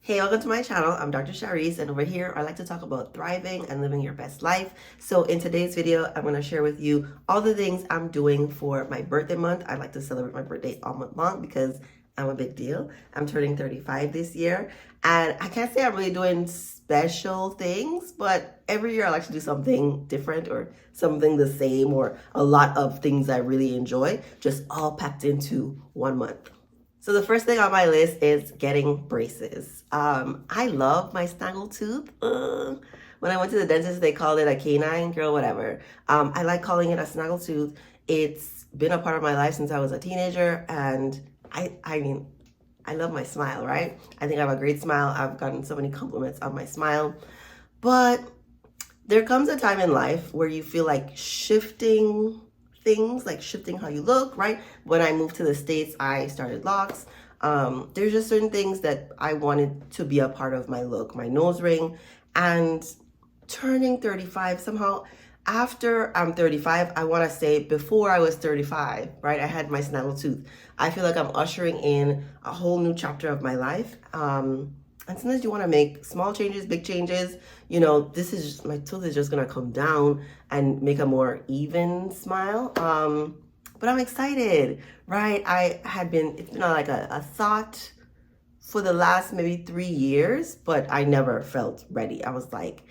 Hey, welcome to my channel. I'm Dr. Shareece, and over here I like to talk about thriving and living your best life. So in today's video, I'm going to share with you all the things I'm doing for my birthday month. I like to celebrate my birthday all month long because I'm a big deal. I'm turning 35 this year, and I can't say I'm really doing special things, but every year I like to do something different or something the same, or a lot of things I really enjoy, just all packed into 1 month. So the first thing on my list is getting braces. I love my snaggle tooth. When I went to the dentist, they called it a canine, girl, whatever. I like calling it a snaggle tooth. It's been a part of my life since I was a teenager, and I mean, I love my smile, right? I think I have a great smile. I've gotten so many compliments on my smile. But there comes a time in life where you feel like shifting things, like shifting how you look, right? When I moved to the States, I started locks. There's just certain things that I wanted to be a part of my look, my nose ring, and turning 35 somehow. After I'm 35, I want to say before I was 35, right? I had my snaggle tooth. I feel like I'm ushering in a whole new chapter of my life. And sometimes you want to make small changes, big changes. You know, this is just, my tooth is just going to come down and make a more even smile. But I'm excited, right? It's been like a thought for the last maybe 3 years, but I never felt ready. I was like,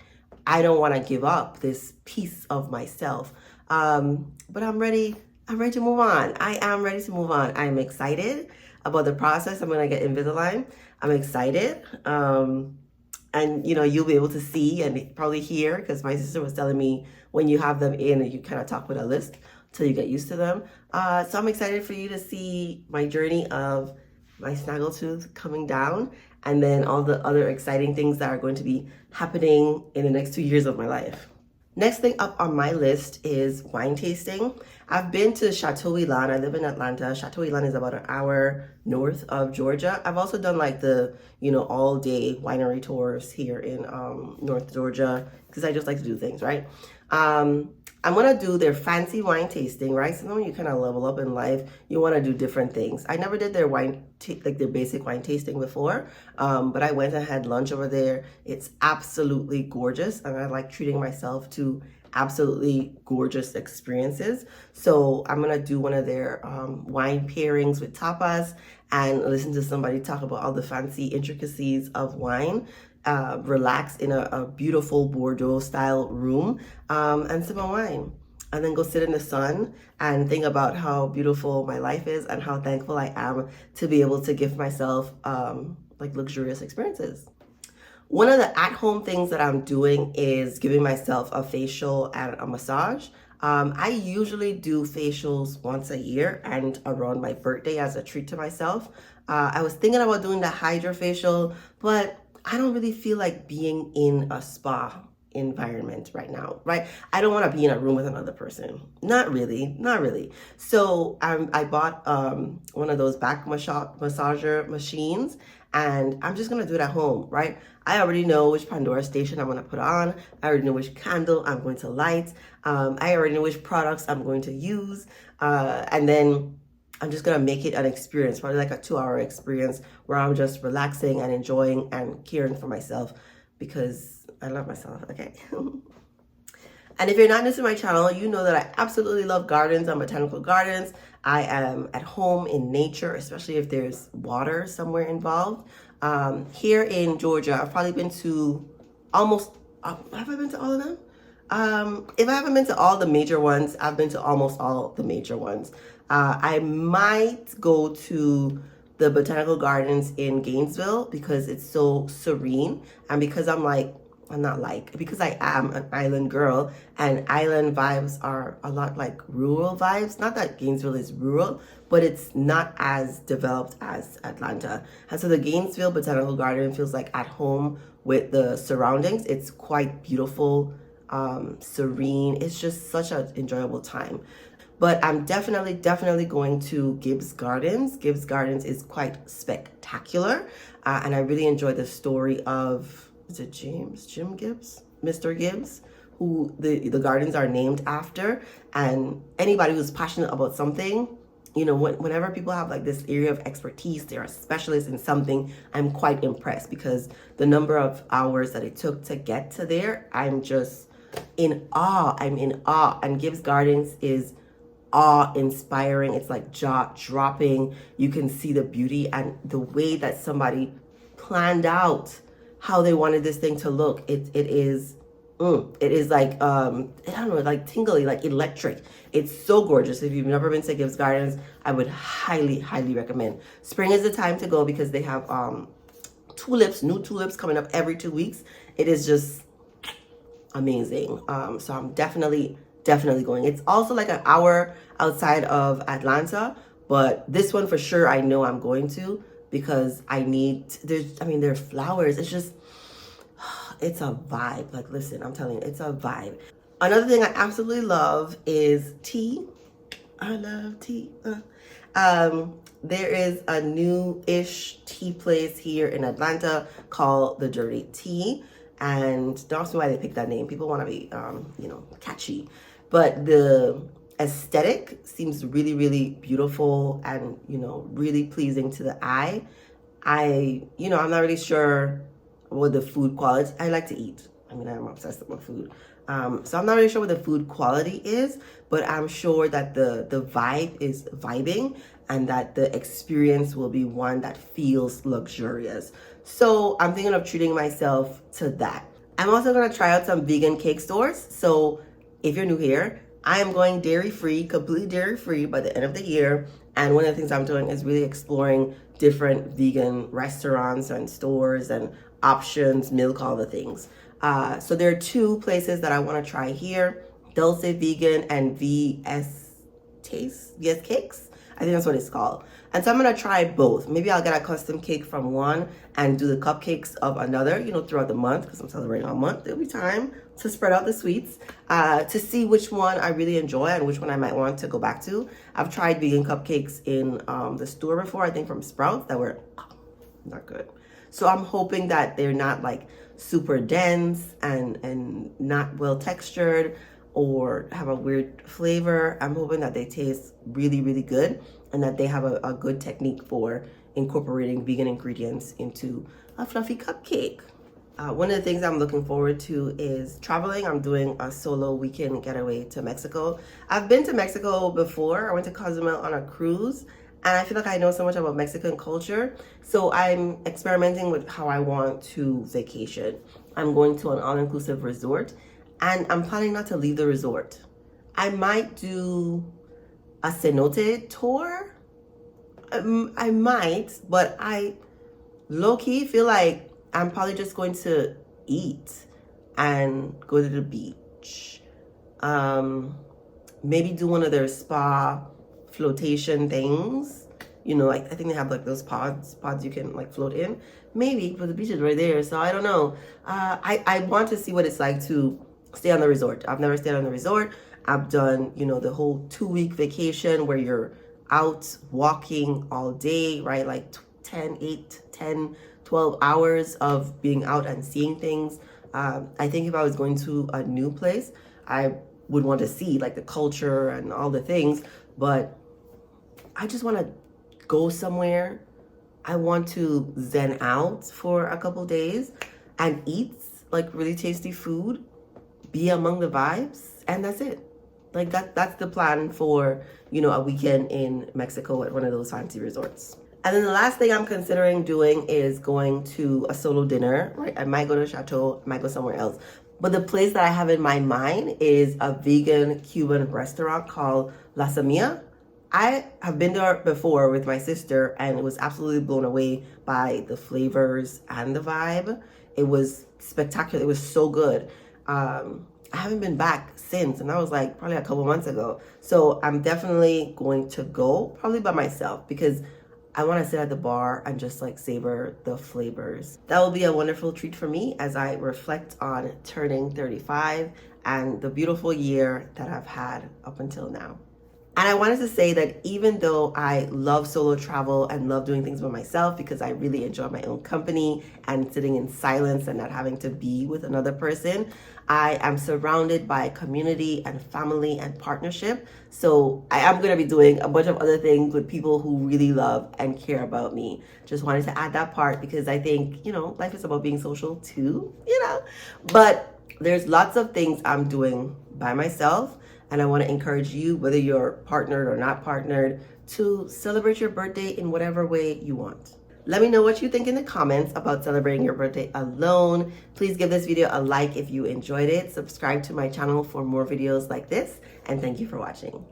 I don't want to give up this piece of myself. But I'm ready. I'm ready to move on. I am ready to move on. I'm excited about the process. I'm going to get Invisalign. I'm excited. And you know, you'll be able to see and probably hear, because my sister was telling me when you have them in, you kind of talk with a list till you get used to them. So I'm excited for you to see my journey of my snaggle tooth coming down, and then all the other exciting things that are going to be happening in the next 2 years of my life. Next thing up on my list is wine tasting. I've been to Chateau Elan. I live in Atlanta. Chateau Elan is about an hour north of Georgia. I've also done like the, all day winery tours here in North Georgia, because I just like to do things, right? I'm going to do their fancy wine tasting, right? So when you kind of level up in life, you want to do different things. I never did their their basic wine tasting before, but I went and had lunch over there. It's absolutely gorgeous, and I like treating myself to absolutely gorgeous experiences. So I'm going to do one of their wine pairings with tapas and listen to somebody talk about all the fancy intricacies of wine. Relax in a beautiful Bordeaux style room and sip on wine, and then go sit in the sun and think about how beautiful my life is and how thankful I am to be able to give myself like luxurious experiences. One of the at-home things that I'm doing is giving myself a facial and a massage. I usually do facials once a year and around my birthday as a treat to myself. I was thinking about doing the hydrofacial, but I don't really feel like being in a spa environment right now, right? I don't want to be in a room with another person. Not really. So I bought one of those back massager machines, and I'm just gonna do it at home, right? I already know which Pandora station I'm gonna put on. I already know which candle I'm going to light. I already know which products I'm going to use, and then I'm just gonna make it an experience, probably like a 2-hour experience where I'm just relaxing and enjoying and caring for myself, because I love myself, okay? And if you're not new to my channel, you know that I absolutely love gardens and botanical gardens. I am at home in nature, especially if there's water somewhere involved. Here in Georgia, I've probably been to almost, have I been to all of them? If I haven't been to all the major ones, I've been to almost all the major ones. I might go to the botanical gardens in Gainesville because it's so serene, and because because I am an island girl, and island vibes are a lot like rural vibes. Not that Gainesville is rural, but it's not as developed as Atlanta. And so the Gainesville Botanical Garden feels like at home with the surroundings. It's quite beautiful, serene. It's just such an enjoyable time. But I'm definitely going to Gibbs Gardens. Gibbs Gardens is quite spectacular, and I really enjoy the story of, is it Jim Gibbs? Mr. Gibbs, who the gardens are named after. And anybody who's passionate about something you know, whenever people have like this area of expertise, they're a specialist in something, I'm quite impressed, because the number of hours that it took to get to there, I'm just in awe. I'm in awe. And Gibbs Gardens is awe-inspiring. It's like jaw-dropping. You can see the beauty and the way that somebody planned out how they wanted this thing to look. It is like I don't know, like tingly, like electric. It's so gorgeous. If you've never been to Gibbs Gardens, I would highly recommend. Spring is the time to go because they have new tulips coming up every 2 weeks. It is just amazing. So I'm definitely going. It's also like an hour outside of Atlanta, but this one for sure I know I'm going to, because there are flowers. It's just, it's a vibe. Like, listen, I'm telling you, it's a vibe. Another thing I absolutely love is tea. I love tea. There is a new-ish tea place here in Atlanta called The Dirty Tea. And don't ask me why they picked that name. People want to be, catchy. But the aesthetic seems really beautiful and, really pleasing to the eye. I'm not really sure what the food quality, I like to eat. I mean, I'm obsessed with food. So I'm not really sure what the food quality is, but I'm sure that the vibe is vibing, and that the experience will be one that feels luxurious. So I'm thinking of treating myself to that. I'm also going to try out some vegan cake stores. So if you're new here, I am going dairy-free, completely dairy-free by the end of the year. And one of the things I'm doing is really exploring different vegan restaurants and stores and options, milk, all the things. So there are 2 places that I want to try here: Dulce Vegan and VS Cakes. I think that's what it's called. And so I'm going to try both. Maybe I'll get a custom cake from one and do the cupcakes of another, throughout the month, because I'm celebrating all month. There'll be time to spread out the sweets, to see which one I really enjoy and which one I might want to go back to. I've tried vegan cupcakes in the store before, I think from Sprouts, that were not good. So I'm hoping that they're not like super dense and not well textured or have a weird flavor. I'm hoping that they taste really good, and that they have a good technique for incorporating vegan ingredients into a fluffy cupcake. One of the things I'm looking forward to is traveling. I'm doing a solo weekend getaway to Mexico. I've been to Mexico before. I went to Cozumel on a cruise, and I feel like I know so much about Mexican culture. So I'm experimenting with how I want to vacation. I'm going to an all-inclusive resort, and I'm planning not to leave the resort. I might do a cenote tour. I might, but I low-key feel like I'm probably just going to eat and go to the beach. Maybe do one of their spa flotation things. I think they have like those pods you can like float in. Maybe, but the beach is right there, so I don't know. I want to see what it's like to stay on the resort. I've never stayed on the resort. I've done, the whole 2-week vacation where you're out walking all day, right? Like 10, 12 hours of being out and seeing things. I think if I was going to a new place, I would want to see like the culture and all the things, but I just want to go somewhere. I want to zen out for a couple days and eat like really tasty food, be among the vibes, and that's it. Like that's the plan for, a weekend in Mexico at one of those fancy resorts. And then the last thing I'm considering doing is going to a solo dinner, right? I might go to Chateau, I might go somewhere else. But the place that I have in my mind is a vegan Cuban restaurant called LaSemilla. I have been there before with my sister and was absolutely blown away by the flavors and the vibe. It was spectacular. It was so good. I haven't been back since, and that was like probably a couple months ago. So I'm definitely going to go, probably by myself, because I want to sit at the bar and just like savor the flavors. That will be a wonderful treat for me as I reflect on turning 35 and the beautiful year that I've had up until now. And I wanted to say that even though I love solo travel and love doing things by myself because I really enjoy my own company and sitting in silence and not having to be with another person, I am surrounded by community and family and partnership. So I am going to be doing a bunch of other things with people who really love and care about me. Just wanted to add that part because I think, life is about being social too, But there's lots of things I'm doing by myself. And I want to encourage you, whether you're partnered or not partnered, to celebrate your birthday in whatever way you want. Let me know what you think in the comments about celebrating your birthday alone. Please give this video a like if you enjoyed it. Subscribe to my channel for more videos like this. And thank you for watching.